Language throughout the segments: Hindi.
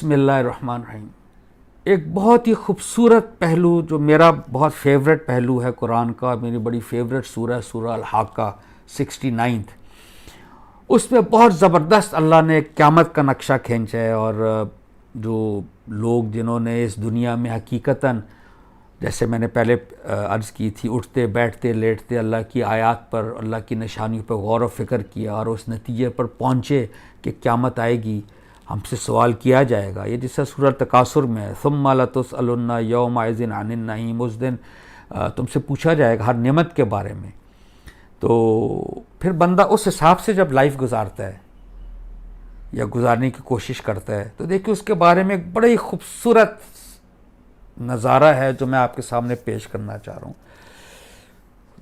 बिस्मिल्लाहिर्रहमानिर्रहीम। एक बहुत ही खूबसूरत पहलू जो मेरा बहुत फेवरेट पहलू है कुरान का, मेरी बड़ी फेवरेट सूरह सूरह अल हाक्का 69th, उसमें बहुत ज़बरदस्त अल्लाह ने क़यामत का नक्शा खींचा है। और जो लोग जिन्होंने इस दुनिया में हकीकतन, जैसे मैंने पहले अर्ज़ की थी, उठते बैठते लेटते अल्लाह की आयत पर, अल्लाह की निशानियों पर गौर व फ़िक्र किया और उस नतीजे पर पहुँचे कि क़यामत आएगी, हमसे सवाल किया जाएगा। ये जिससे सूरह तकासुर में है, सुम्मा लतुसअलुन्ना यौमइज़िन अनिन नईम, उस दिन तुमसे पूछा जाएगा हर नेमत के बारे में। तो फिर बंदा उस हिसाब से जब लाइफ गुजारता है या गुजारने की कोशिश करता है, तो देखिए उसके बारे में एक बड़ा ही खूबसूरत नज़ारा है जो मैं आपके सामने पेश करना चाह रहा हूँ।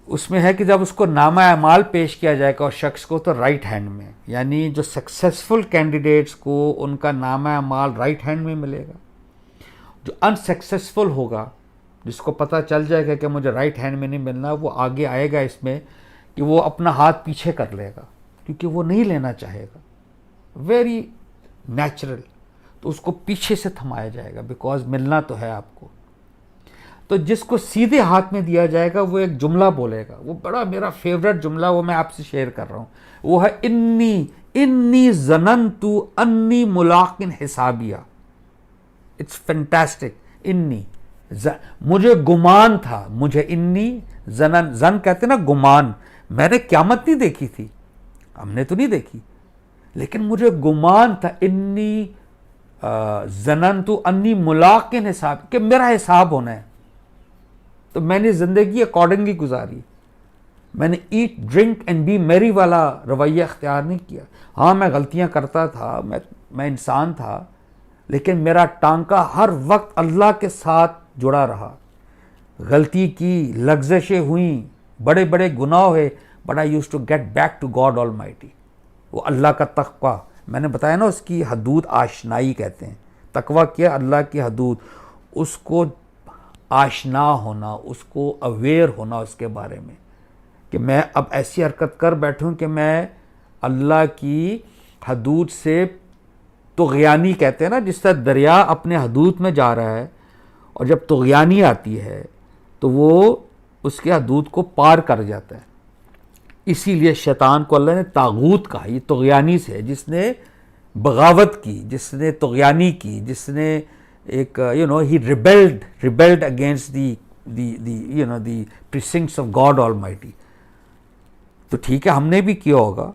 उसमें है कि जब उसको नामा अमाल पेश किया जाएगा उस शख्स को, तो राइट हैंड में, यानी जो सक्सेसफुल कैंडिडेट्स को उनका नामा अमाल राइट हैंड में मिलेगा। जो अनसक्सेसफुल होगा, जिसको पता चल जाएगा कि मुझे राइट हैंड में नहीं मिलना, वो आगे आएगा इसमें कि वो अपना हाथ पीछे कर लेगा, क्योंकि वो नहीं लेना चाहेगा। Very natural. तो उसको पीछे से थमाया जाएगा, बिकॉज मिलना तो है आपको। तो जिसको सीधे हाथ में दिया जाएगा वो एक जुमला बोलेगा, वो बड़ा मेरा फेवरेट जुमला, वो मैं आपसे शेयर कर रहा हूँ। वो है इन्नी इन्नी ज़नन्तु अन्नी मुलाकिन हिसाबिया। It's fantastic. इन्नी, मुझे गुमान था, मुझे इन्नी जनन, जन कहते ना गुमान, मैंने क़यामत नहीं देखी थी, हमने तो नहीं देखी, लेकिन मुझे गुमान था, इन्नी ज़नन्तु अन्नी मुलाकिन हिसाब, कि मेरा हिसाब होना है। तो मैंने ज़िंदगी अकॉर्डिंगली गुजारी। मैंने eat drink and B Mary वाला रवैया अख्तियार नहीं किया। हाँ, मैं गलतियाँ करता था, मैं इंसान था, लेकिन मेरा टांका हर वक्त अल्लाह के साथ जुड़ा रहा। गलती की, लग्ज़शें हुई, बड़े बड़े गुनाह हुए, but I use to get back to God almighty. वो अल्लाह का तक़वा, मैंने बताया ना, उसकी हदूद आशनाई कहते हैं। तक़वा क्या? अल्लाह की हदूद, उसको आशना होना, उसको अवेयर होना उसके बारे में, कि मैं अब ऐसी हरकत कर बैठूं कि मैं अल्लाह की हदूद से, तुग़यानी कहते हैं ना, जिस तरह दरिया अपने हदूद में जा रहा है और जब तुग़यानी आती है तो वो उसके हदूद को पार कर जाता है। इसीलिए शैतान को अल्लाह ने तागूत कहा। ये तुग़यानी से है, जिसने बगावत की, जिसने तुग़यानी की, जिसने एक ही rebelled against the precincts of God Almighty. तो ठीक है, हमने भी किया होगा,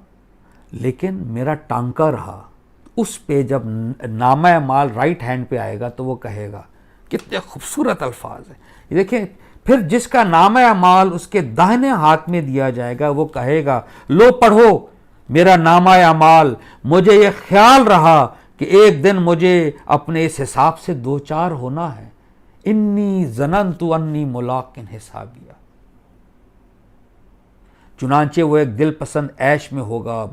लेकिन मेरा टांका रहा उस पे। जब नामा माल राइट हैंड पे आएगा तो वो कहेगा, कितने खूबसूरत अल्फाज है ये देखें। फिर जिसका नामा माल उसके दाहिने हाथ में दिया जाएगा, वो कहेगा, लो पढ़ो मेरा नामा माल, मुझे ये ख्याल रहा कि एक दिन मुझे अपने इस हिसाब से दो चार होना है। इन्नी ज़नन्तु अन्नी मुलाकिन हिसाबिया। चुनांचे वो एक दिल पसंद ऐश में होगा,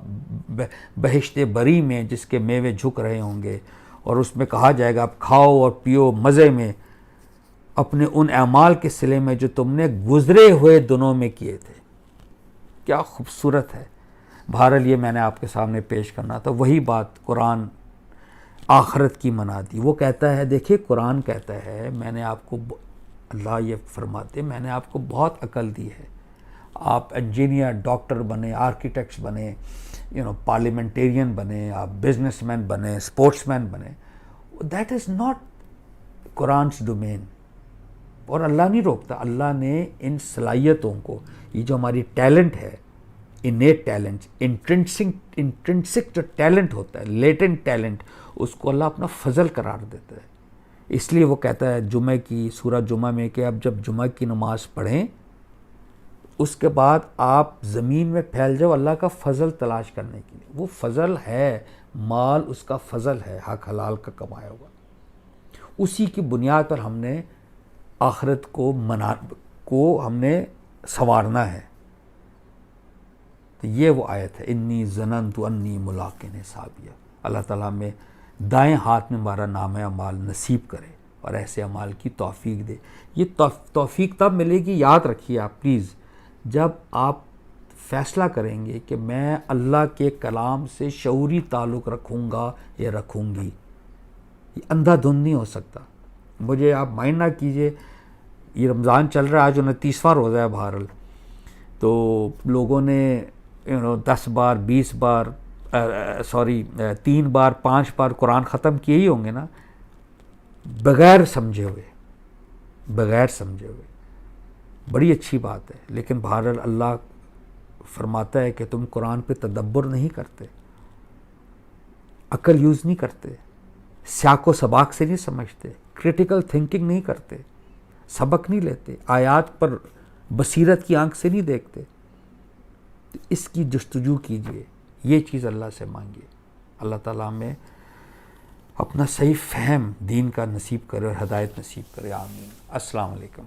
बहिश्ते बरी में, जिसके मेवे झुक रहे होंगे, और उसमें कहा जाएगा, आप खाओ और पियो मज़े में अपने उन अमाल के सिले में जो तुमने गुजरे हुए दिनों में किए थे। क्या खूबसूरत है। बहरहाल ये मैंने आपके सामने पेश करना था। वही बात कुरान आखरत की मना दी। वो कहता है, देखिए कुरान कहता है, मैंने आपको, अल्लाह ये फरमाते, मैंने आपको बहुत अकल दी है, आप इंजीनियर, डॉक्टर बने, आर्किटेक्ट्स बने, पार्लियामेंटेरियन बने, आप बिजनेसमैन बने, स्पोर्ट्समैन बने, दैट इज़ नॉट कुरान्स डोमेन। और अल्लाह नहीं रोकता। अल्लाह ने इन सलाहियतों को, ये जो हमारी टैलेंट है, इनेट टैलेंट, इंट्रिंसिक जो टैलेंट होता है, लेटेंट टैलेंट, उसको अल्लाह अपना फजल करार देता है। इसलिए वो कहता है जुमे की सूरह जुमा में कि अब जब जुमा की नमाज़ पढ़ें, उसके बाद आप ज़मीन में फैल जाओ अल्लाह का फ़ज़ल तलाश करने के लिए। वो फ़ज़ल है, माल उसका फ़ज़ल है, हक हलाल का कमाया हुआ। उसी की बुनियाद पर हमने आखिरत को हमने संवारना है। तो ये वो आयत है, इन्नी ज़नन्तु अन्नी मुलाकिन हिसाबिया। अल्लाह ताला में दाएं हाथ में हमारा नाम अमाल नसीब करे और ऐसे अमाल की तौफीक दे। ये तौफीक तब मिलेगी, याद रखिए आप प्लीज़, जब आप फ़ैसला करेंगे कि मैं अल्लाह के कलाम से शऊरी ताल्लुक़ रखूँगा या रखूँगी। ये अंधाधुंध नहीं हो सकता। मुझे आप माइंड ना कीजिए, ये रमज़ान चल रहा है, आज 29वां रोज़ा है बहरहाल, तो लोगों ने 10 बार 20 बार 3 बार 5 बार कुरान ख़त्म किए ही होंगे ना, बग़ैर समझे हुए, बग़ैर समझे हुए। बड़ी अच्छी बात है, लेकिन बहरहाल अल्लाह फरमाता है कि तुम कुरान पे तदब्बर नहीं करते, अक्ल यूज़ नहीं करते, सियाक़ व सबाक़ से नहीं समझते, क्रिटिकल थिंकिंग नहीं करते, सबक नहीं लेते, आयात पर बसीरत की आंख से नहीं देखते। तो इसकी जस्तजू कीजिए, ये चीज़ अल्लाह से मांगिए। अल्लाह ताला हमें अपना सही फ़हम दीन का नसीब करे और हदायत नसीब करे। आमीन। अस्सलाम वालेकुम।